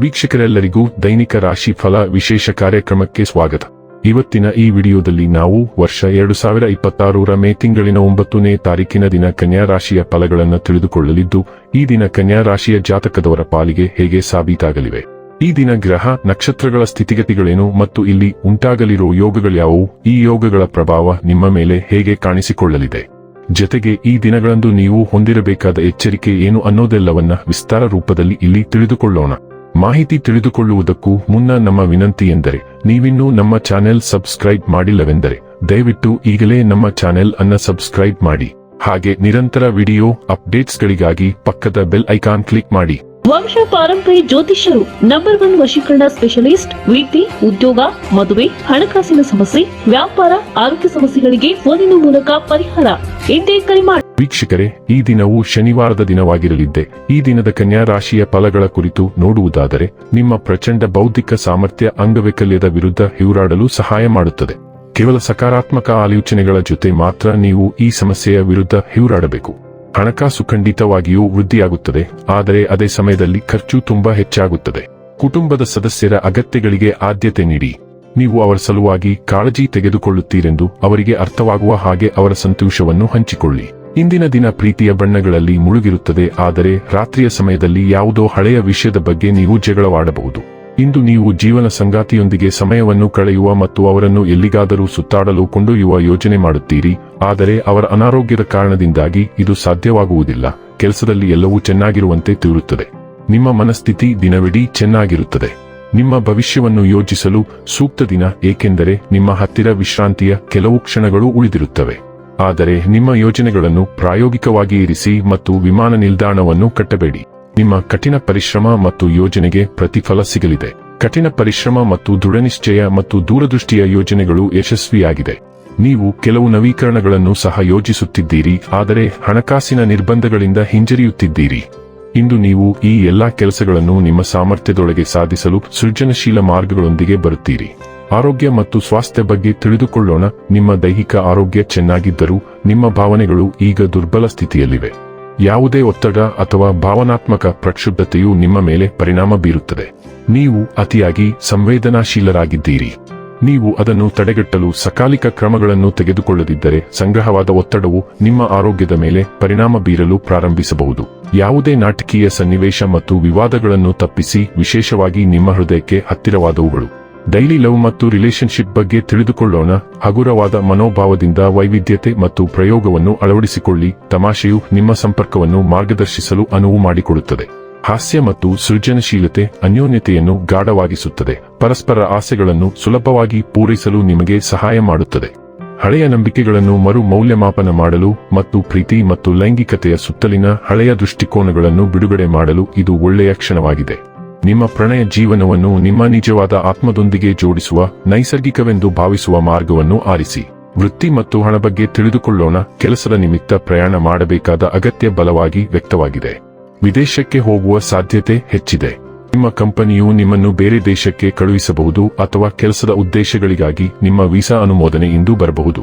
ವೀಕ್ಷಕರೆಲ್ಲರಿಗೂ ದೈನಿಕ ರಾಶಿ ಫಲ ವಿಶೇಷ ಕಾರ್ಯಕ್ರಮಕ್ಕೆ ಸ್ವಾಗತ. ಇವತ್ತಿನ ಈ ವಿಡಿಯೋದಲ್ಲಿ ನಾವು ವರ್ಷ 2026ರ ಮೇ ತಿಂಗಳಿನ 9ನೇ ತಾರೀಕಿನ ದಿನ ಕನ್ಯಾ ರಾಶಿಯ ಫಲಗಳನ್ನು ತಿಳಿದುಕೊಳ್ಳಲಿದ್ದು, ಈ ದಿನ ಕನ್ಯಾ ರಾಶಿಯ ಜಾತಕದವರ ಪಾಲಿಗೆ ಹೇಗೆ ಸಾಬೀತಾಗಲಿವೆ, ಈ ದಿನ ಗ್ರಹ ನಕ್ಷತ್ರಗಳ ಸ್ಥಿತಿಗತಿಗಳೇನು ಮತ್ತು ಇಲ್ಲಿ ಉಂಟಾಗಲಿರೋ ಯೋಗಗಳ್ಯಾವುವು, ಈ ಯೋಗಗಳ ಪ್ರಭಾವ ನಿಮ್ಮ ಮೇಲೆ ಹೇಗೆ ಕಾಣಿಸಿಕೊಳ್ಳಲಿದೆ, ಜೊತೆಗೆ ಈ ದಿನಗಳಂದು ನೀವು ಹೊಂದಿರಬೇಕಾದ ಎಚ್ಚರಿಕೆ ಏನು ಅನ್ನೋದೆಲ್ಲವನ್ನ ವಿಸ್ತಾರ ರೂಪದಲ್ಲಿ ಇಲ್ಲಿ ತಿಳಿದುಕೊಳ್ಳೋಣ. ಮಾಹಿತಿ ತಿಳಿದುಕೊಳ್ಳುವುದಕ್ಕೂ ಮುನ್ನ ನಮ್ಮ ವಿನಂತಿ ಎಂದರೆ, ನೀವಿನ್ನೂ ನಮ್ಮ ಚಾನೆಲ್ ಸಬ್ಸ್ಕ್ರೈಬ್ ಮಾಡಿಲ್ಲವೆಂದರೆ ದಯವಿಟ್ಟು ಈಗಲೇ ನಮ್ಮ ಚಾನೆಲ್ ಅನ್ನ ಸಬ್ಸ್ಕ್ರೈಬ್ ಮಾಡಿ. ಹಾಗೆ ನಿರಂತರ ವಿಡಿಯೋ ಅಪ್ಡೇಟ್ಸ್ಗಳಿಗಾಗಿ ಪಕ್ಕದ ಬೆಲ್ ಐಕಾನ್ ಕ್ಲಿಕ್ ಮಾಡಿ. ವಂಶ ಪಾರಂಪರ್ಯ ಜ್ಯೋತಿಷ್ಯರು ನಂಬರ್ 1 ವಶೀಕರಣ ಸ್ಪೆಷಲಿಸ್ಟ್. ವಿದ್ಯೆ, ಉದ್ಯೋಗ, ಮದುವೆ, ಹಣಕಾಸಿನ ಸಮಸ್ಯೆ, ವ್ಯಾಪಾರ, ಆರೋಗ್ಯ ಸಮಸ್ಯೆಗಳಿಗೆ ಫೋನಿನ ಮೂಲಕ ಪರಿಹಾರ. ಇಂದೇ ಕರೆ ಮಾಡಿ. ವೀಕ್ಷಕರೇ, ಈ ದಿನವು ಶನಿವಾರದ ದಿನವಾಗಿರಲಿದ್ದೆ. ಈ ದಿನದ ಕನ್ಯಾ ರಾಶಿಯ ಫಲಗಳ ಕುರಿತು ನೋಡುವುದಾದರೆ, ನಿಮ್ಮ ಪ್ರಚಂಡ ಬೌದ್ಧಿಕ ಸಾಮರ್ಥ್ಯ ಅಂಗವೈಕಲ್ಯದ ವಿರುದ್ಧ ಹೋರಾಡಲು ಸಹಾಯ ಮಾಡುತ್ತದೆ. ಕೇವಲ ಸಕಾರಾತ್ಮಕ ಆಲೋಚನೆಗಳ ಜೊತೆ ಮಾತ್ರ ನೀವು ಈ ಸಮಸ್ಯೆಯ ವಿರುದ್ಧ ಹೋರಾಡಬೇಕು. ಹಣಕಾಸು ಖಂಡಿತವಾಗಿಯೂ ವೃದ್ಧಿಯಾಗುತ್ತದೆ, ಆದರೆ ಅದೇ ಸಮಯದಲ್ಲಿ ಖರ್ಚು ತುಂಬಾ ಹೆಚ್ಚಾಗುತ್ತದೆ. ಕುಟುಂಬದ ಸದಸ್ಯರ ಅಗತ್ಯಗಳಿಗೆ ಆದ್ಯತೆ ನೀಡಿ. ನೀವು ಅವರ ಸಲುವಾಗಿ ಕಾಳಜಿ ತೆಗೆದುಕೊಳ್ಳುತ್ತೀರೆಂದು ಅವರಿಗೆ ಅರ್ಥವಾಗುವ ಹಾಗೆ ಅವರ ಸಂತೋಷವನ್ನು ಹಂಚಿಕೊಳ್ಳಿ. ಇಂದಿನ ದಿನ ಪ್ರೀತಿಯ ಬಣ್ಣಗಳಲ್ಲಿ ಮುಳುಗಿರುತ್ತದೆ, ಆದರೆ ರಾತ್ರಿಯ ಸಮಯದಲ್ಲಿ ಯಾವುದೋ ಹಳೆಯ ವಿಷಯದ ಬಗ್ಗೆ ನೀವು ಜಗಳವಾಡಬಹುದು. ಇಂದು ನೀವು ಜೀವನ ಸಂಗಾತಿಯೊಂದಿಗೆ ಸಮಯವನ್ನು ಕಳೆಯುವ ಮತ್ತು ಅವರನ್ನು ಎಲ್ಲಿಗಾದರೂ ಸುತ್ತಾಡಲು ಕೊಂಡೊಯ್ಯುವ ಯೋಜನೆ ಮಾಡುತ್ತೀರಿ, ಆದರೆ ಅವರ ಅನಾರೋಗ್ಯದ ಕಾರಣದಿಂದಾಗಿ ಇದು ಸಾಧ್ಯವಾಗುವುದಿಲ್ಲ. ಕೆಲಸದಲ್ಲಿ ಎಲ್ಲವೂ ಚೆನ್ನಾಗಿರುವಂತೆ ತೋರುತ್ತದೆ. ನಿಮ್ಮ ಮನಸ್ಥಿತಿ ದಿನವಿಡೀ ಚೆನ್ನಾಗಿರುತ್ತದೆ. ನಿಮ್ಮ ಭವಿಷ್ಯವನ್ನು ಯೋಚಿಸಲು ಸೂಕ್ತ ದಿನ, ಏಕೆಂದರೆ ನಿಮ್ಮ ಹತ್ತಿರ ವಿಶ್ರಾಂತಿಯ ಕೆಲವು ಕ್ಷಣಗಳು ಉಳಿದಿರುತ್ತವೆ. ಆದರೆ ನಿಮ್ಮ ಯೋಜನೆಗಳನ್ನು ಪ್ರಾಯೋಗಿಕವಾಗಿ ಇರಿಸಿ ಮತ್ತು ವಿಮಾನ ನಿಲ್ದಾಣವನ್ನು ಕಟ್ಟಬೇಡಿ. ನಿಮ್ಮ ಕಠಿಣ ಪರಿಶ್ರಮ ಮತ್ತು ಯೋಜನೆಗೆ ಪ್ರತಿಫಲ ಸಿಗಲಿದೆ. ಕಠಿಣ ಪರಿಶ್ರಮ ಮತ್ತು ದೃಢನಿಶ್ಚಯ ಮತ್ತು ದೂರದೃಷ್ಟಿಯ ಯೋಜನೆಗಳು ಯಶಸ್ವಿಯಾಗಿದೆ. ನೀವು ಕೆಲವು ನವೀಕರಣಗಳನ್ನು ಸಹ ಯೋಜಿಸುತ್ತಿದ್ದೀರಿ, ಆದರೆ ಹಣಕಾಸಿನ ನಿರ್ಬಂಧಗಳಿಂದ ಹಿಂಜರಿಯುತ್ತಿದ್ದೀರಿ. ಇಂದು ನೀವು ಈ ಎಲ್ಲಾ ಕೆಲಸಗಳನ್ನು ನಿಮ್ಮ ಸಾಮರ್ಥ್ಯದೊಳಗೆ ಸಾಧಿಸಲು ಸೃಜನಶೀಲ ಮಾರ್ಗಗಳೊಂದಿಗೆ ಬರುತ್ತೀರಿ. ಆರೋಗ್ಯ ಮತ್ತು ಸ್ವಾಸ್ಥ್ಯ ಬಗ್ಗೆ ತಿಳಿದುಕೊಳ್ಳೋಣ. ನಿಮ್ಮ ದೈಹಿಕ ಆರೋಗ್ಯ ಚೆನ್ನಾಗಿದ್ದರೂ ನಿಮ್ಮ ಭಾವನೆಗಳು ಈಗ ದುರ್ಬಲ ಸ್ಥಿತಿಯಲ್ಲಿವೆ. ಯಾವುದೇ ಒತ್ತಡ ಅಥವಾ ಭಾವನಾತ್ಮಕ ಪ್ರಕ್ಷುಬ್ಧತೆಯು ನಿಮ್ಮ ಮೇಲೆ ಪರಿಣಾಮ ಬೀರುತ್ತದೆ. ನೀವು ಅತಿಯಾಗಿ ಸಂವೇದನಾಶೀಲರಾಗಿದ್ದೀರಿ. ನೀವು ಅದನ್ನು ತಡೆಗಟ್ಟಲು ಸಕಾಲಿಕ ಕ್ರಮಗಳನ್ನು ತೆಗೆದುಕೊಳ್ಳದಿದ್ದರೆ ಸಂಗ್ರಹವಾದ ಒತ್ತಡವು ನಿಮ್ಮ ಆರೋಗ್ಯದ ಮೇಲೆ ಪರಿಣಾಮ ಬೀರಲು ಪ್ರಾರಂಭಿಸಬಹುದು. ಯಾವುದೇ ನಾಟಕೀಯ ಸನ್ನಿವೇಶ ಮತ್ತು ವಿವಾದಗಳನ್ನು ತಪ್ಪಿಸಿ, ವಿಶೇಷವಾಗಿ ನಿಮ್ಮ ಹೃದಯಕ್ಕೆ ಹತ್ತಿರವಾದವುಗಳು. ಡೈಲಿ ಲವ್ ಮತ್ತು ರಿಲೇಶನ್ಶಿಪ್ ಬಗ್ಗೆ ತಿಳಿದುಕೊಳ್ಳೋಣ. ಹಗುರವಾದ ಮನೋಭಾವದಿಂದ ವೈವಿಧ್ಯತೆ ಮತ್ತು ಪ್ರಯೋಗವನ್ನು ಅಳವಡಿಸಿಕೊಳ್ಳಿ. ತಮಾಷೆಯು ನಿಮ್ಮ ಸಂಪರ್ಕವನ್ನು ಮಾರ್ಗದರ್ಶಿಸಲು ಅನುವು ಮಾಡಿಕೊಡುತ್ತದೆ. ಹಾಸ್ಯ ಮತ್ತು ಸೃಜನಶೀಲತೆ ಅನ್ಯೋನ್ಯತೆಯನ್ನು ಗಾಢವಾಗಿಸುತ್ತದೆ. ಪರಸ್ಪರ ಆಸೆಗಳನ್ನು ಸುಲಭವಾಗಿ ಪೂರೈಸಲು ನಿಮಗೆ ಸಹಾಯ ಮಾಡುತ್ತದೆ. ಹಳೆಯ ನಂಬಿಕೆಗಳನ್ನು ಮರು ಮೌಲ್ಯಮಾಪನ ಮಾಡಲು ಮತ್ತು ಪ್ರೀತಿ ಮತ್ತು ಲೈಂಗಿಕತೆಯ ಸುತ್ತಲಿನ ಹಳೆಯ ದೃಷ್ಟಿಕೋನಗಳನ್ನು ಬಿಡುಗಡೆ ಮಾಡಲು ಇದು ಒಳ್ಳೆಯ ಕ್ಷಣವಾಗಿದೆ. ನಿಮ್ಮ ಪ್ರಣಯ ಜೀವನವನ್ನು ನಿಮ್ಮ ನಿಜವಾದ ಆತ್ಮದೊಂದಿಗೆ ಜೋಡಿಸುವ ನೈಸರ್ಗಿಕವೆಂದು ಭಾವಿಸುವ ಮಾರ್ಗವನ್ನು ಆರಿಸಿ. ವೃತ್ತಿ ಮತ್ತು ಹಣ ಬಗ್ಗೆ ತಿಳಿದುಕೊಳ್ಳೋಣ. ಕೆಲಸದ ನಿಮಿತ್ತ ಪ್ರಯಾಣ ಮಾಡಬೇಕಾದ ಅಗತ್ಯ ಬಲವಾಗಿ ವ್ಯಕ್ತವಾಗಿದೆ. ವಿದೇಶಕ್ಕೆ ಹೋಗುವ ಸಾಧ್ಯತೆ ಹೆಚ್ಚಿದೆ. ನಿಮ್ಮ ಕಂಪನಿಯು ನಿಮ್ಮನ್ನು ಬೇರೆ ದೇಶಕ್ಕೆ ಕಳುಹಿಸಬಹುದು ಅಥವಾ ಕೆಲಸದ ಉದ್ದೇಶಗಳಿಗಾಗಿ ನಿಮ್ಮ ವೀಸಾ ಅನುಮೋದನೆ ಇಂದು ಬರಬಹುದು.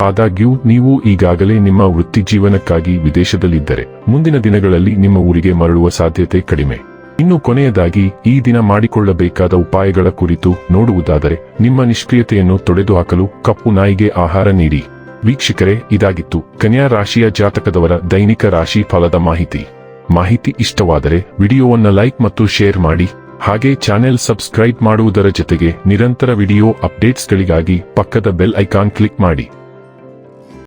ಆದಾಗ್ಯೂ ನೀವು ಈಗಾಗಲೇ ನಿಮ್ಮ ವೃತ್ತಿ ಜೀವನಕ್ಕಾಗಿ ವಿದೇಶದಲ್ಲಿದ್ದರೆ ಮುಂದಿನ ದಿನಗಳಲ್ಲಿ ನಿಮ್ಮ ಊರಿಗೆ ಮರಳುವ ಸಾಧ್ಯತೆ ಕಡಿಮೆ. ಇನ್ನು ಕೊನೆಯದಾಗಿ ಈ ದಿನ ಮಾಡಿಕೊಳ್ಳಬೇಕಾದ ಉಪಾಯಗಳ ಕುರಿತು ನೋಡುವುದಾದರೆ, ನಿಮ್ಮ ನಿಷ್ಕ್ರಿಯತೆಯನ್ನು ತೊಡೆದುಹಾಕಲು ಕಪ್ಪು ನಾಯಿಗೆ ಆಹಾರ ನೀಡಿ. ವೀಕ್ಷಕರೇ, ಇದಾಗಿತ್ತು ಕನ್ಯಾ ರಾಶಿಯ ಜಾತಕದವರ ದೈನಿಕ ರಾಶಿ ಫಲದ ಮಾಹಿತಿ ಇಷ್ಟವಾದರೆ ವಿಡಿಯೋವನ್ನು ಲೈಕ್ ಮತ್ತು ಶೇರ್ ಮಾಡಿ. ಹಾಗೆ ಚಾನೆಲ್ ಸಬ್ಸ್ಕ್ರೈಬ್ ಮಾಡುವುದರ ಜೊತೆಗೆ ನಿರಂತರ ವಿಡಿಯೋ ಅಪ್ಡೇಟ್ಸ್ಗಳಿಗಾಗಿ ಪಕ್ಕದ ಬೆಲ್ ಐಕಾನ್ ಕ್ಲಿಕ್ ಮಾಡಿ.